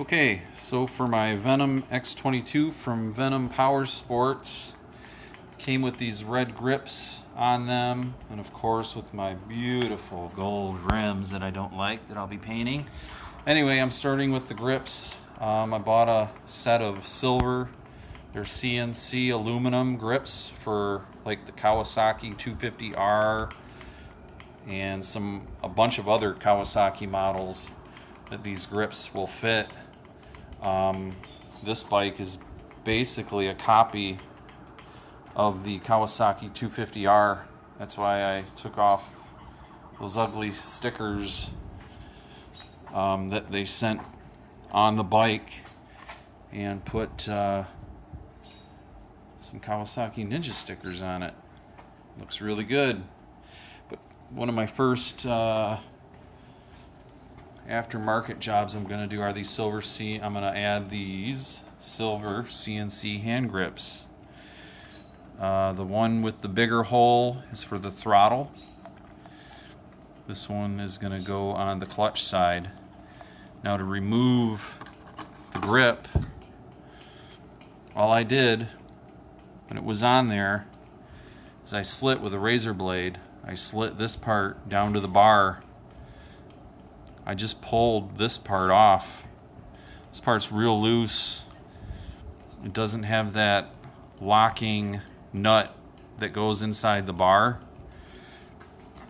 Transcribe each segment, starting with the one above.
Okay, so for my Venom X22 from Venom Power Sports, came with these red grips on them, and of course with my beautiful gold rims that I don't like, that I'll be painting. Anyway, I'm starting with the grips. I bought a set of silver, they're CNC aluminum grips for like the Kawasaki 250R and a bunch of other Kawasaki models that these grips will fit. This bike is basically a copy of the Kawasaki 250R. That's why I took off those ugly stickers that they sent on the bike and put some Kawasaki Ninja stickers on it. Looks really good. But one of my first aftermarket jobs I'm going to do are these I'm going to add these silver CNC hand grips. The one with the bigger hole is for the throttle. This one is going to go on the clutch side. Now to remove the grip, all I did when it was on there is I slit with a razor blade. I slit this part down to the bar. I just pulled this part off. This part's real loose. It doesn't have that locking nut that goes inside the bar.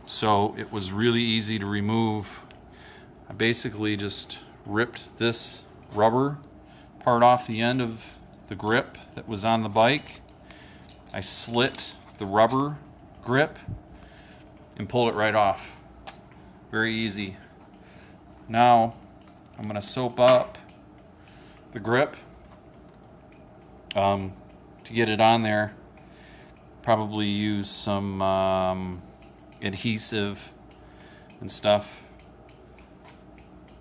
So it was really easy to remove. I basically just ripped this rubber part off the end of the grip that was on the bike. I slit the rubber grip and pulled it right off. Very easy. Now I'm going to soap up the grip to get it on there. Probably use some adhesive and stuff,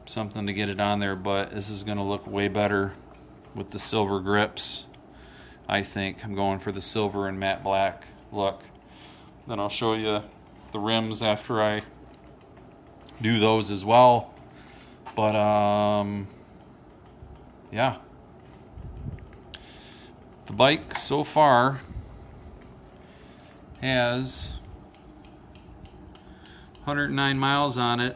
something to get it on there, but this is going to look way better with the silver grips. I think I'm going for the silver and matte black look. Then I'll show you the rims after I do those as well. But yeah, the bike so far has 109 miles on it.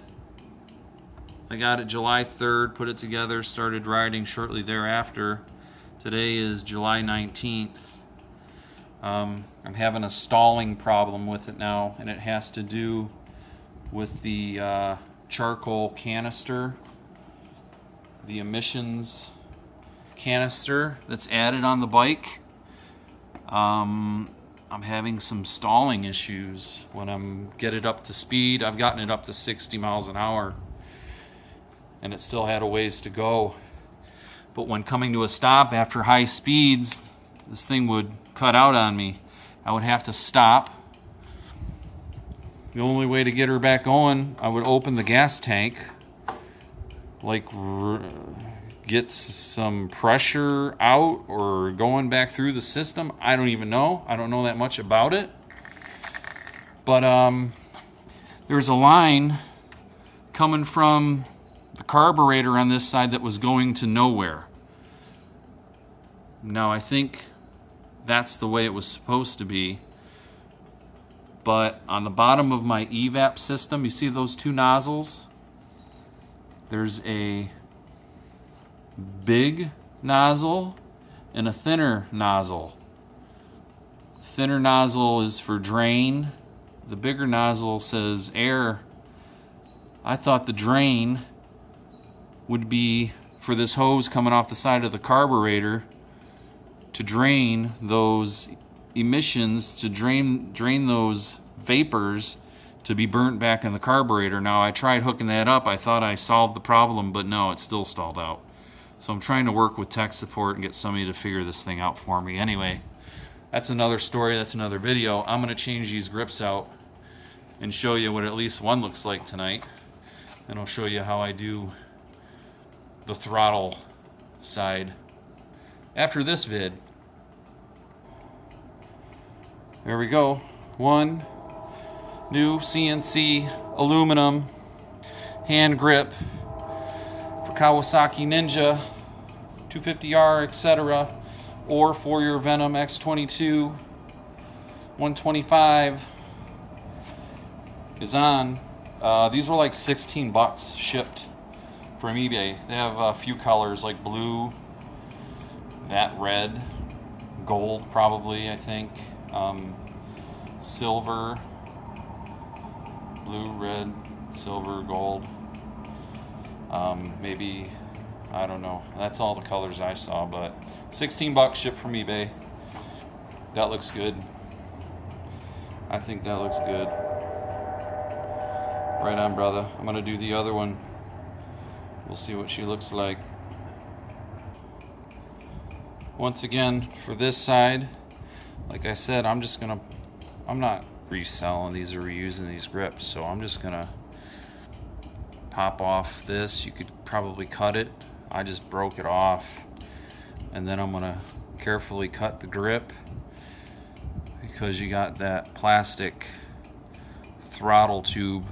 I got it July 3rd, put it together, started riding shortly thereafter. Today is July 19th. I'm having a stalling problem with it now, and it has to do with the charcoal canister, the emissions canister that's added on the bike. I'm having some stalling issues when I'm get it up to speed. I've gotten it up to 60 miles an hour and it still had a ways to go. But when coming to a stop after high speeds, this thing would cut out on me. I would have to stop. The only way to get her back going, I would open the gas tank, like get some pressure out or going back through the system. I don't even know. I don't know that much about it. But there's a line coming from the carburetor on this side that was going to nowhere. Now I think that's the way it was supposed to be. But on the bottom of my evap system, you see those two nozzles? There's a big nozzle and a thinner nozzle. Thinner nozzle is for drain. The bigger nozzle says air. I thought the drain would be for this hose coming off the side of the carburetor to drain those emissions, to drain those vapors to be burnt back in the carburetor. Now I tried hooking that up. I thought I solved the problem, but no, it's still stalled out. So I'm trying to work with tech support and get somebody to figure this thing out for me. Anyway, that's another story, that's another video. I'm going to change these grips out and show you what at least one looks like tonight. And I'll show you how I do the throttle side after this vid. There we go. One new CNC aluminum hand grip Kawasaki Ninja 250R, etc., or for your Venom X22 125 is on. These were like 16 bucks shipped from eBay. They have a few colors like blue, that red, gold probably, I think, silver, blue, red, silver, gold, maybe, I don't know. That's all the colors I saw, but 16 bucks shipped from eBay. That looks good. I think that looks good. Right on, brother. I'm gonna do the other one. We'll see what she looks like. Once again, for this side, like I said, I'm not reselling these or reusing these grips, so I'm just gonna pop off this. You could probably cut it. I just broke it off, and then I'm gonna carefully cut the grip because you got that plastic throttle tube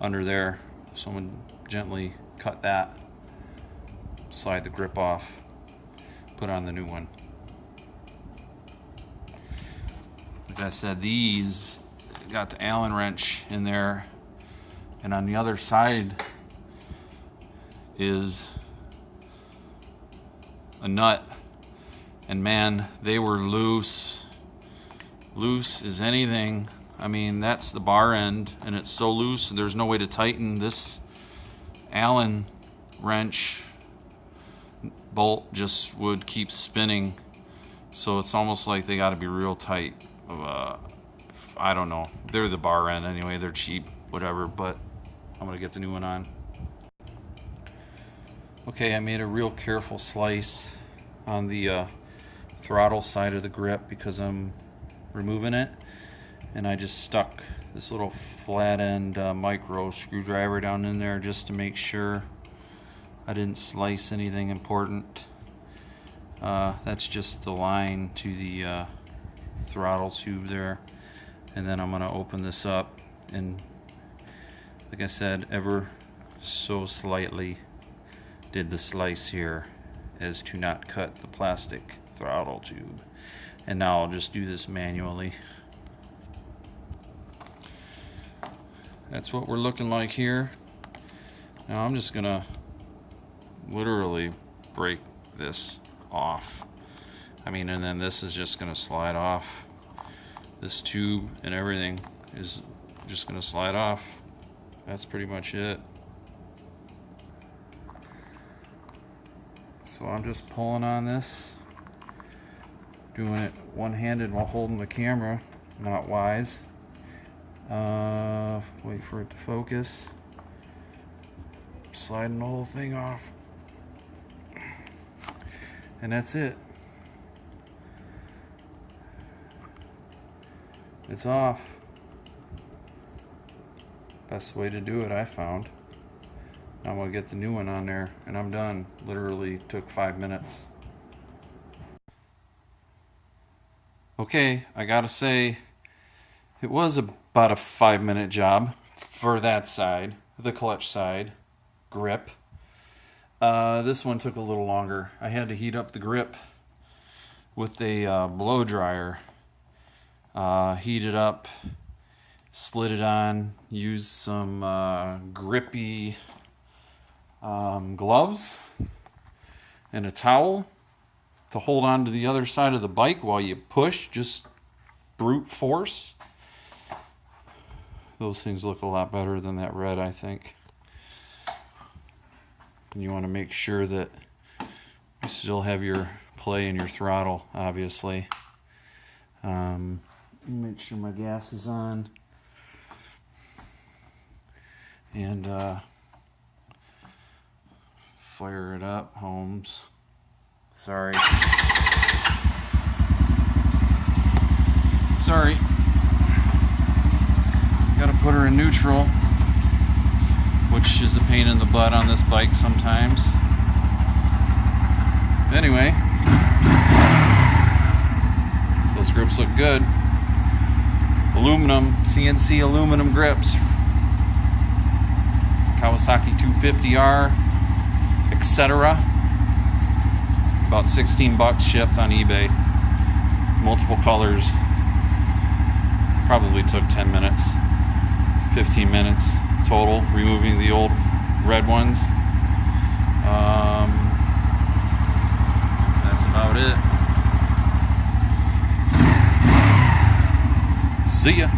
under there. So I'm gonna gently cut that, slide the grip off, put on the new one. Like I said, these got the Allen wrench in there, and on the other side is a nut, and man, they were loose as anything. I mean, that's the bar end, and it's so loose there's no way to tighten. This Allen wrench bolt just would keep spinning, so it's almost like they got to be real tight. I don't know, they're the bar end anyway, they're cheap, whatever, but I'm gonna get the new one on. Okay, I made a real careful slice on the throttle side of the grip because I'm removing it, and I just stuck this little flat end micro screwdriver down in there just to make sure I didn't slice anything important. That's just the line to the throttle tube there, and then I'm gonna open this up, and like I said, ever so slightly did the slice here as to not cut the plastic throttle tube. And now I'll just do this manually. That's what we're looking like here. Now I'm just gonna literally break this off. I mean, and then this is just gonna slide off. This tube and everything is just gonna slide off. That's pretty much it. So I'm just pulling on this, doing it one-handed while holding the camera, not wise. Wait for it to focus. Sliding the whole thing off. And that's it. It's off. Best way to do it, I found. I'm gonna get the new one on there and I'm done. Literally took 5 minutes. Okay, I gotta say, it was about a 5-minute job for that side, the clutch side, grip. This one took a little longer. I had to heat up the grip with a blow dryer. Heat it up, slid it on, used some grippy gloves and a towel to hold on to the other side of the bike while you push, just brute force. Those things look a lot better than that red, I think. And you want to make sure that you still have your play in your throttle, obviously. Make sure my gas is on. And fire it up, Holmes. Sorry. Gotta put her in neutral, which is a pain in the butt on this bike sometimes. Anyway, those grips look good. Aluminum, CNC aluminum grips. Kawasaki 250R. etc. About 16 bucks shipped on eBay. Multiple colors. Probably took 10 minutes, 15 minutes total, removing the old red ones. That's about it. See ya.